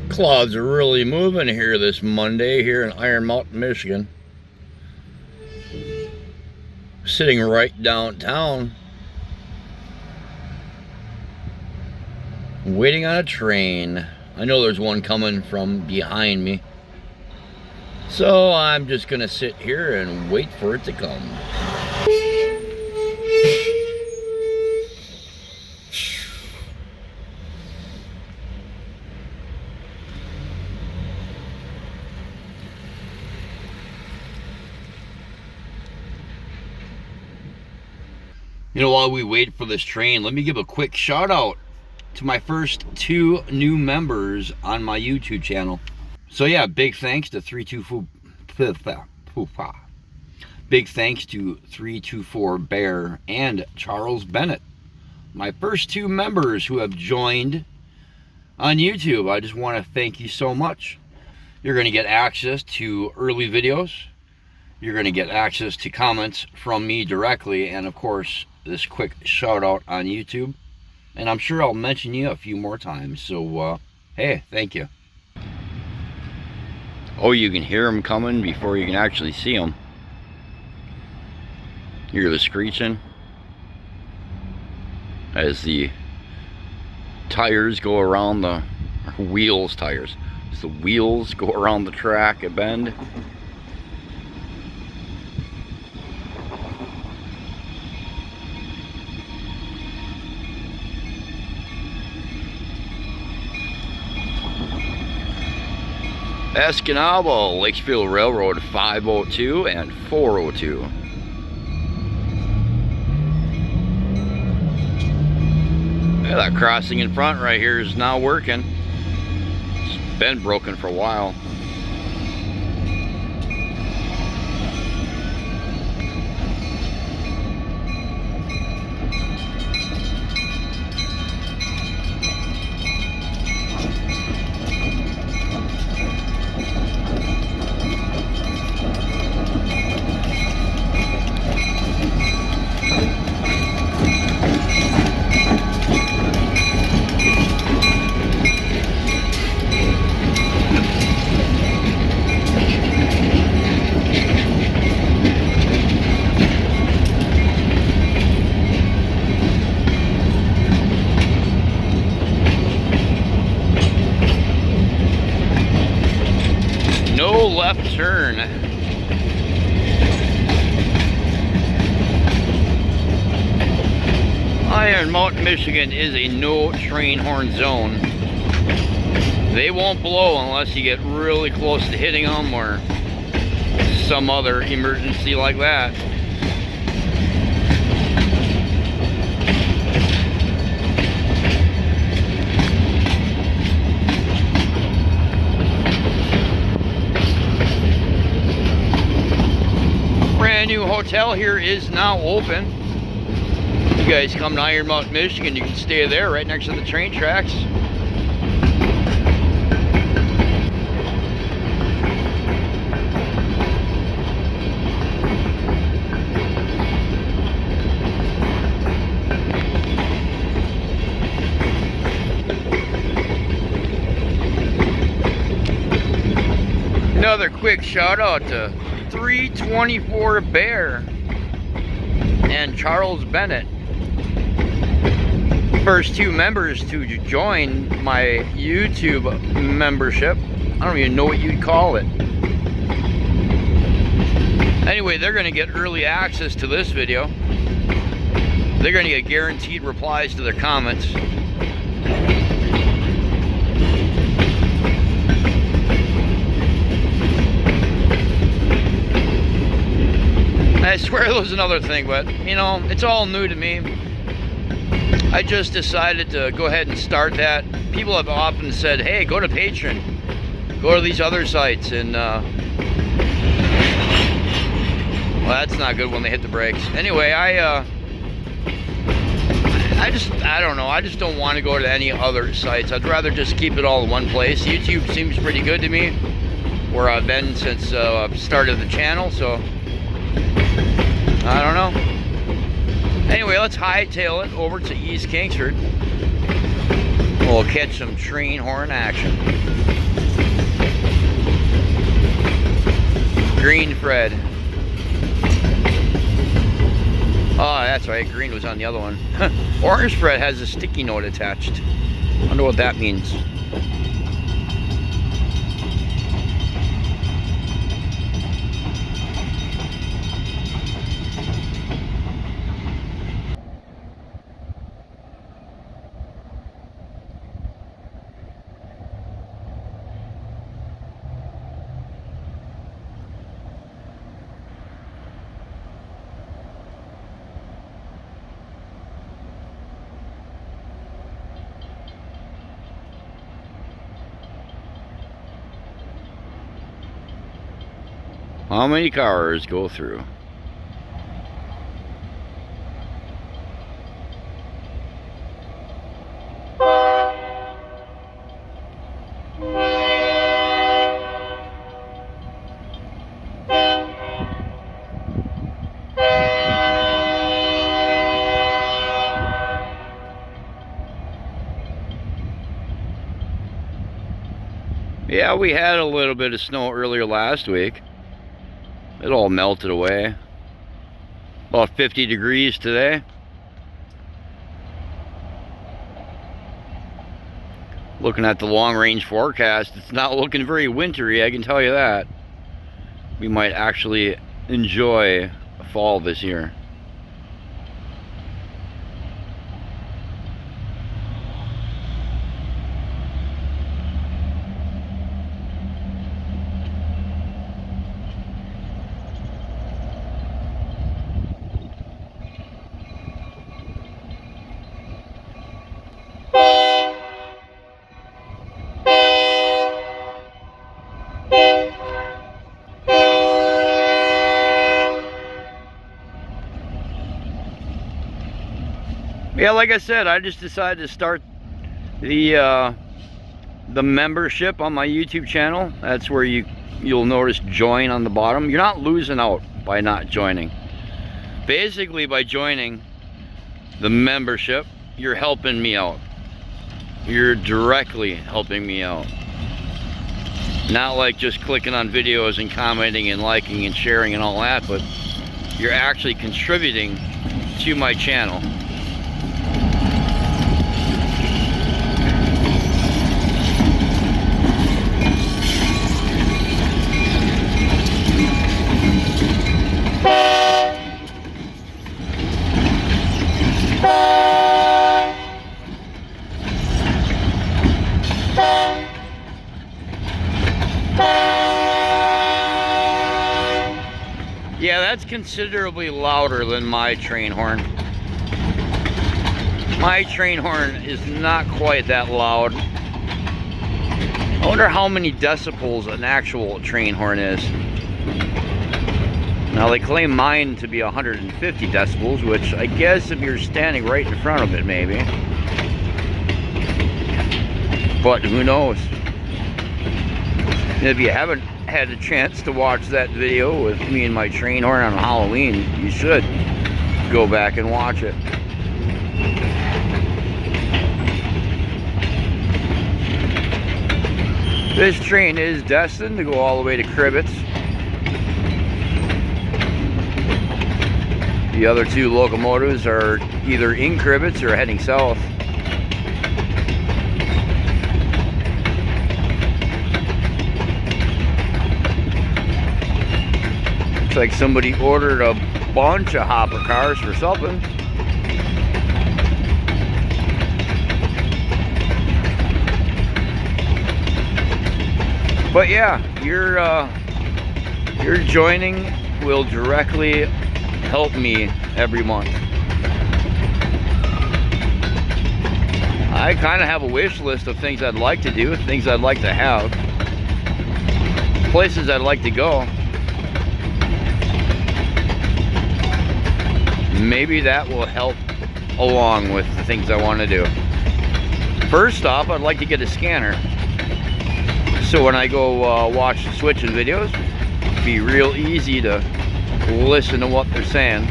Clouds are really moving here this Monday here in Iron Mountain, Michigan. Sitting right downtown, waiting on a train. I know there's one coming from behind me, so I'm just gonna sit here and wait for it to come. You know, while we wait for this train, let me give a quick shout out to my first 2 new members on my YouTube channel. So yeah, big thanks to 324 Big thanks to 324 Bear and Charles Bennett, my first 2 members who have joined on YouTube. I just want to thank you so much. You're going to get access to early videos. You're going to get access to comments from me directly, and of course this quick shout out on YouTube, and I'm sure I'll mention you a few more times. So hey, thank you. Oh, you can hear them coming before you can actually see them. Hear the screeching as the tires go around the tires as the wheels go around the track at bend. Escanaba Lake Superior Railroad 502 and 402. Yeah, that crossing in front right here is now working. It's been broken for a while. No left turn. Iron Mountain, Michigan is a no train horn zone. They won't blow unless you get really close to hitting them or some other emergency like that. Brand new hotel here is now open. You guys come to Iron Mountain, Michigan, you can stay there right next to the train tracks. Another quick shout out to 324 Bear and Charles Bennett, first 2 members to join my YouTube membership. I don't even know what you'd call it. Anyway, they're going to get early access to this video. They're going to get guaranteed replies to their comments. I swear there was another thing, but you know, it's all new to me. I just decided to go ahead and start that. People have often said, hey, go to Patreon, go to these other sites, and well, that's not good when they hit the brakes. Anyway, I don't know, I just don't want to go to any other sites. I'd rather just keep it all in one place. YouTube seems pretty good to me, where I've been since I've started the channel, so I don't know. Anyway, let's hightail it over to East Kingsford. We'll catch some train horn action. Green Fred. Oh, that's right. Green was on the other one. Orange Fred has a sticky note attached. I wonder what that means. How many cars go through? Yeah, we had a little bit of snow earlier last week. It all melted away. About 50 degrees today. Looking at the long range forecast, it's not looking very wintry, I can tell you that. We might actually enjoy fall this year. Yeah, like I said, I just decided to start the membership on my YouTube channel. That's where you'll notice join on the bottom. You're not losing out by not joining. Basically, by joining the membership, you're helping me out. You're directly helping me out. Not like just clicking on videos and commenting and liking and sharing and all that, but you're actually contributing to my channel. Yeah, that's considerably louder than my train horn. My train horn is not quite that loud. I wonder how many decibels an actual train horn is. Now they claim mine to be 150 decibels, which I guess if you're standing right in front of it, maybe. But who knows? And if you haven't had a chance to watch that video with me and my train horn on Halloween, you should go back and watch it. This train is destined to go all the way to Cribbets. The other two locomotives are either in Cribbets or heading south. Looks like somebody ordered a bunch of hopper cars for something. But yeah, your joining will directly help me every month. I kind of have a wish list of things I'd like to do, things I'd like to have, places I'd like to go. Maybe that will help along with the things I want to do. First off, I'd like to get a scanner. So when I go watch the switching videos, it'd be real easy to listen to what they're saying.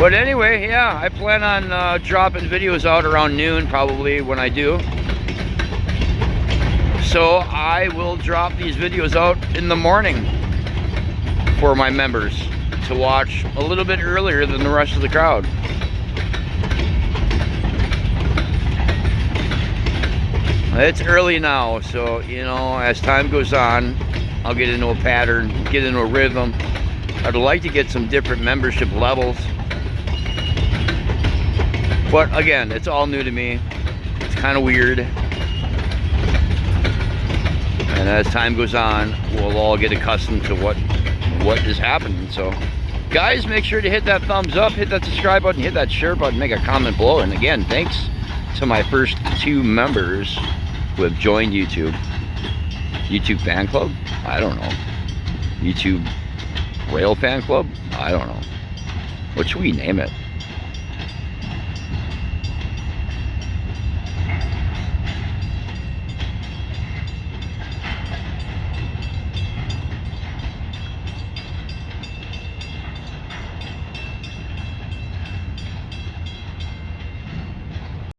But anyway, yeah, I plan on dropping videos out around noon probably when I do. So I will drop these videos out in the morning for my members to watch a little bit earlier than the rest of the crowd. It's early now, so you know, as time goes on, I'll get into a pattern, get into a rhythm. I'd like to get some different membership levels, but again, it's all new to me. It's kind of weird, and as time goes on, we'll all get accustomed to what is happening. So guys, make sure to hit that thumbs up, hit that subscribe button, hit that share button, make a comment below. And again, thanks to my first 2 members who have joined YouTube fan club, I don't know, YouTube rail fan club, I don't know, what should we name it?